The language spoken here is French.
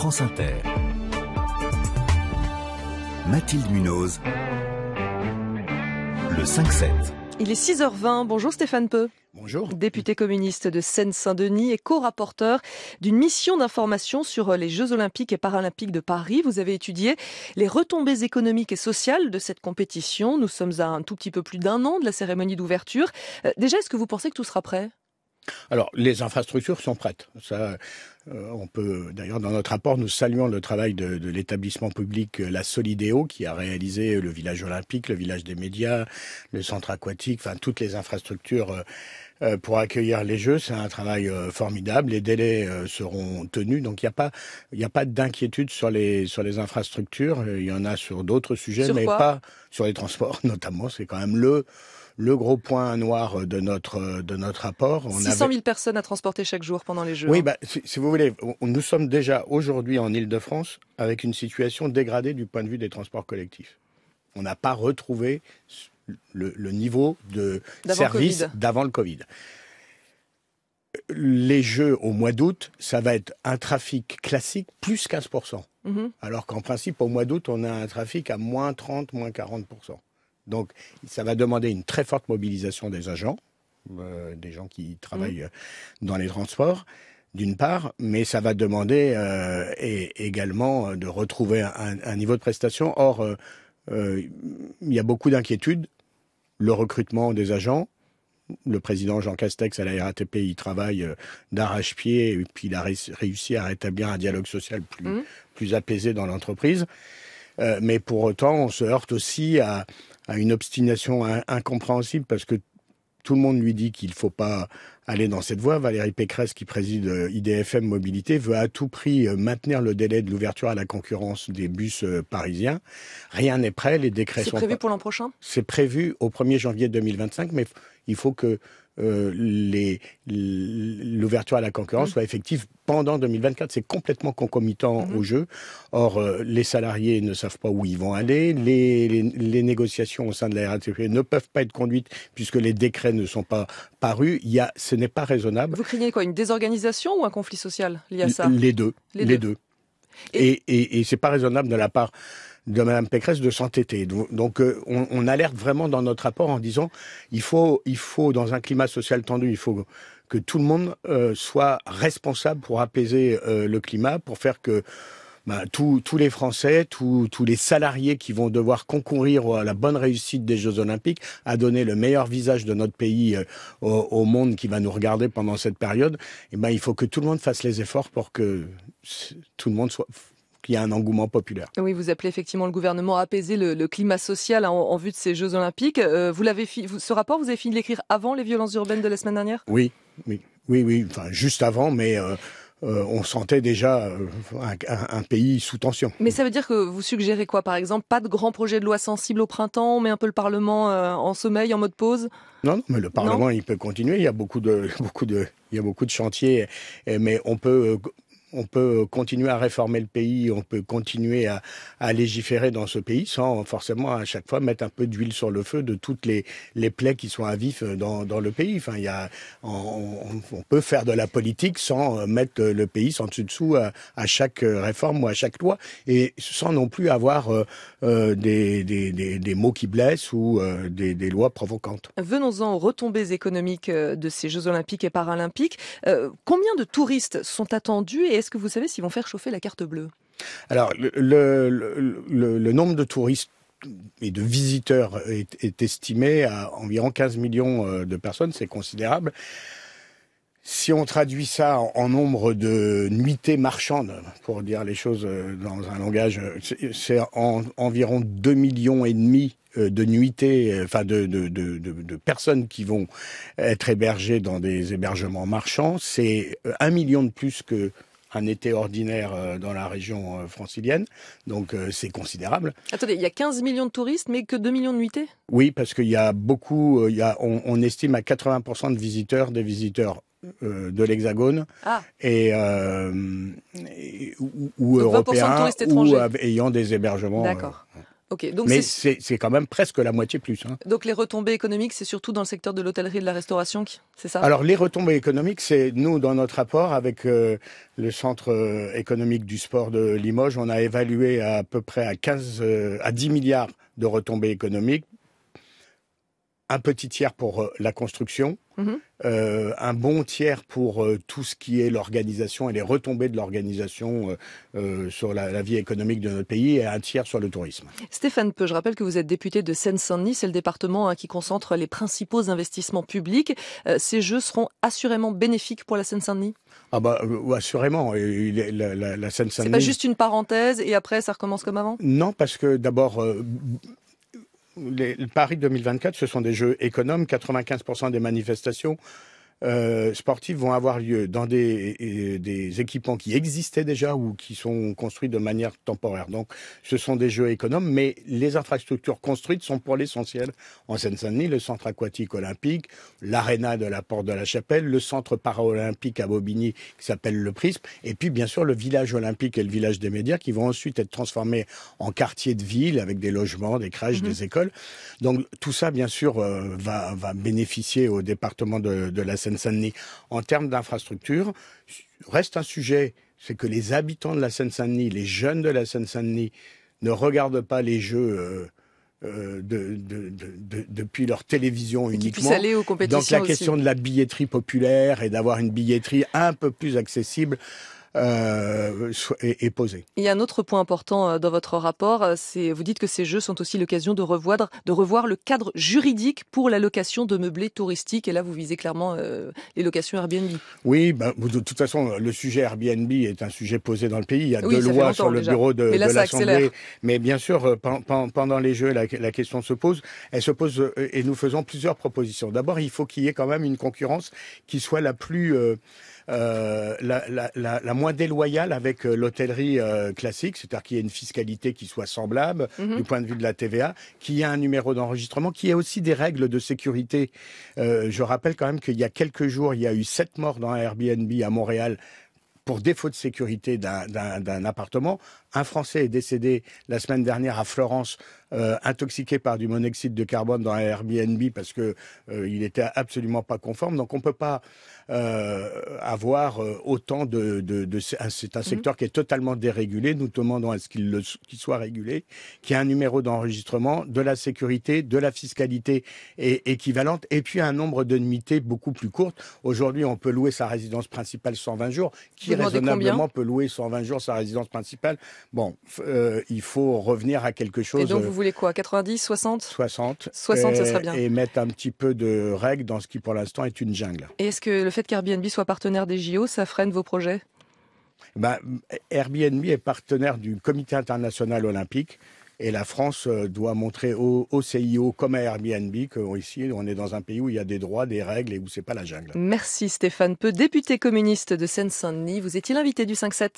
France Inter. Mathilde Munoz, le 5-7. Il est 6h20. Bonjour Stéphane Peu. Bonjour. Député communiste de Seine-Saint-Denis et co-rapporteur d'une mission d'information sur les Jeux Olympiques et Paralympiques de Paris. Vous avez étudié les retombées économiques et sociales de cette compétition. Nous sommes à un tout petit peu plus d'un an de la cérémonie d'ouverture. Déjà, est-ce que vous pensez que tout sera prêt ? Alors, les infrastructures sont prêtes. Ça, on peut, d'ailleurs, dans notre rapport, nous saluons le travail de l'établissement public La Solidéo, qui a réalisé le village olympique, le village des médias, le centre aquatique, enfin, toutes les infrastructures pour accueillir les Jeux. C'est un travail formidable. Les délais seront tenus. Donc, il n'y a pas d'inquiétude sur les infrastructures. Il y en a sur d'autres sujets, mais pas sur les transports, notamment. C'est quand même le gros point noir de notre rapport. 600 000 personnes à transporter chaque jour pendant les Jeux. Oui, si vous voulez, nous sommes déjà aujourd'hui en Île-de-France avec une situation dégradée du point de vue des transports collectifs. On n'a pas retrouvé le niveau de service d'avant le Covid. Les Jeux au mois d'août, ça va être un trafic classique plus 15%. Alors qu'en principe, au mois d'août, on a un trafic à moins 30, moins 40%. Donc, ça va demander une très forte mobilisation des agents, des gens qui travaillent dans les transports, d'une part, mais ça va demander également de retrouver un niveau de prestation. Or, il y a beaucoup d'inquiétudes. Le recrutement des agents, le président Jean Castex à la RATP, il travaille d'arrache-pied, et puis il a réussi à rétablir un dialogue social plus apaisé dans l'entreprise. Mais pour autant, on se heurte aussi à une obstination incompréhensible parce que tout le monde lui dit qu'il ne faut pas aller dans cette voie. Valérie Pécresse, qui préside IDFM Mobilité, veut à tout prix maintenir le délai de l'ouverture à la concurrence des bus parisiens. Rien n'est prêt, les décrets sont... C'est prévu pour l'an prochain ? C'est prévu au 1er janvier 2025, mais il faut que l'ouverture à la concurrence soit effective pendant 2024. C'est complètement concomitant au jeu. Or, les salariés ne savent pas où ils vont aller. Les négociations au sein de la RATP ne peuvent pas être conduites puisque les décrets ne sont pas parus. Ce n'est pas raisonnable. Vous craignez quoi ? Une désorganisation ou un conflit social lié à ça ? Les deux. Et c'est pas raisonnable de la part de Mme Pécresse de s'entêter. Donc on alerte vraiment dans notre rapport en disant il faut dans un climat social tendu, il faut que tout le monde soit responsable pour apaiser le climat, pour faire que tous les Français, tous les salariés qui vont devoir concourir à la bonne réussite des Jeux Olympiques, à donner le meilleur visage de notre pays au monde qui va nous regarder pendant cette période, il faut que tout le monde fasse les efforts pour que tout le monde qu'il y ait un engouement populaire. Oui, vous appelez effectivement le gouvernement à apaiser le climat social en vue de ces Jeux Olympiques. Ce rapport, vous avez fini de l'écrire avant les violences urbaines de la semaine dernière ? Oui. Enfin, juste avant, mais on sentait déjà un pays sous tension. Mais ça veut dire que vous suggérez quoi, par exemple ? Pas de grand projet de loi sensible au printemps, on met un peu le Parlement en sommeil, en mode pause ? Non, mais le Parlement, il peut continuer. Il y a beaucoup de chantiers, mais on peut continuer à réformer le pays, on peut continuer à légiférer dans ce pays sans forcément à chaque fois mettre un peu d'huile sur le feu de toutes les plaies qui sont à vif dans le pays. Enfin, on peut faire de la politique sans mettre le pays sans dessus-dessous à chaque réforme ou à chaque loi et sans non plus avoir des mots qui blessent ou des lois provocantes. Venons-en aux retombées économiques de ces Jeux Olympiques et Paralympiques. Combien de touristes sont attendus et est-ce que vous savez s'ils vont faire chauffer la carte bleue ? Alors, le nombre de touristes et de visiteurs est estimé à environ 15 millions de personnes, c'est considérable. Si on traduit ça en nombre de nuitées marchandes, pour dire les choses dans un langage, c'est environ 2,5 millions de nuitées, enfin de personnes qui vont être hébergées dans des hébergements marchands. C'est 1 million de plus que un été ordinaire dans la région francilienne, donc c'est considérable. Attendez, il y a 15 millions de touristes, mais que 2 millions de nuitées ? Oui, parce qu'il y a beaucoup, on estime à 80% des visiteurs de l'Hexagone ou européens ou ayant des hébergements. D'accord. Ok, donc mais c'est quand même presque la moitié plus. Hein. Donc les retombées économiques, c'est surtout dans le secteur de l'hôtellerie et de la restauration, c'est ça? Alors les retombées économiques, c'est nous, dans notre rapport avec le Centre économique du sport de Limoges, on a évalué à peu près à 10 milliards de retombées économiques, un petit tiers pour la construction, un bon tiers pour tout ce qui est l'organisation et les retombées de l'organisation sur la vie économique de notre pays, et un tiers sur le tourisme. Stéphane Peu, je rappelle que vous êtes député de Seine-Saint-Denis, c'est le département qui concentre les principaux investissements publics. Ces Jeux seront assurément bénéfiques pour la Seine-Saint-Denis? Ah bah assurément, la Seine-Saint-Denis... C'est pas juste une parenthèse et après ça recommence comme avant? Non, parce que d'abord... Paris 2024, ce sont des jeux économes. 95% des manifestations sportives vont avoir lieu dans des équipements qui existaient déjà ou qui sont construits de manière temporaire. Donc, ce sont des jeux économes, mais les infrastructures construites sont pour l'essentiel en Seine-Saint-Denis, le centre aquatique olympique, l'aréna de la Porte de la Chapelle, le centre paralympique à Bobigny qui s'appelle le Prisme, et puis bien sûr le village olympique et le village des médias qui vont ensuite être transformés en quartier de ville avec des logements, des crèches, des écoles. Donc tout ça, bien sûr, va bénéficier au département de la Seine-Saint-Denis. En termes d'infrastructure, reste un sujet, c'est que les habitants de la Seine-Saint-Denis, les jeunes de la Seine-Saint-Denis, ne regardent pas les jeux depuis leur télévision uniquement. Qu'ils puissent aller aux compétitions. Donc la question de la billetterie populaire et d'avoir une billetterie un peu plus accessible est posée. Il y a un autre point important dans votre rapport, c'est vous dites que ces jeux sont aussi l'occasion de revoir le cadre juridique pour la location de meublés touristiques. Et là, vous visez clairement les locations Airbnb. Oui, de toute façon, le sujet Airbnb est un sujet posé dans le pays. Il y a oui, 2 lois sur le bureau de l'Assemblée. Mais bien sûr, pendant les Jeux, la question se pose. Elle se pose et nous faisons plusieurs propositions. D'abord, il faut qu'il y ait quand même une concurrence qui soit la plus... la moins déloyale avec l'hôtellerie classique, c'est-à-dire qu'il y ait une fiscalité qui soit semblable du point de vue de la TVA, qu'il y ait un numéro d'enregistrement, qu'il y ait aussi des règles de sécurité. Je rappelle quand même qu'il y a quelques jours, il y a eu 7 morts dans un Airbnb à Montréal pour défaut de sécurité d'un appartement. Un Français est décédé la semaine dernière à Florence, intoxiqué par du monoxyde de carbone dans un Airbnb parce que il était absolument pas conforme. Donc on peut pas avoir autant c'est un secteur qui est totalement dérégulé. Nous demandons à ce qu'il soit régulé, qu'il y ait un numéro d'enregistrement, de la sécurité, de la fiscalité équivalente, et puis un nombre de nuitées beaucoup plus courtes. Aujourd'hui, on peut louer sa résidence principale 120 jours. Qui raisonnablement peut louer 120 jours sa résidence principale? Bon, il faut revenir à quelque chose. Et donc vous voulez quoi? 90, 60? 60. 60, ce serait bien. Et mettre un petit peu de règles dans ce qui pour l'instant est une jungle. Et est-ce que le fait qu'Airbnb soit partenaire des JO, ça freine vos projets? Airbnb est partenaire du Comité international olympique. Et la France doit montrer au CIO comme à Airbnb qu'ici, on est dans un pays où il y a des droits, des règles et où c'est pas la jungle. Merci Stéphane Peu, député communiste de Seine-Saint-Denis. Vous étiez l'invité du 5-7.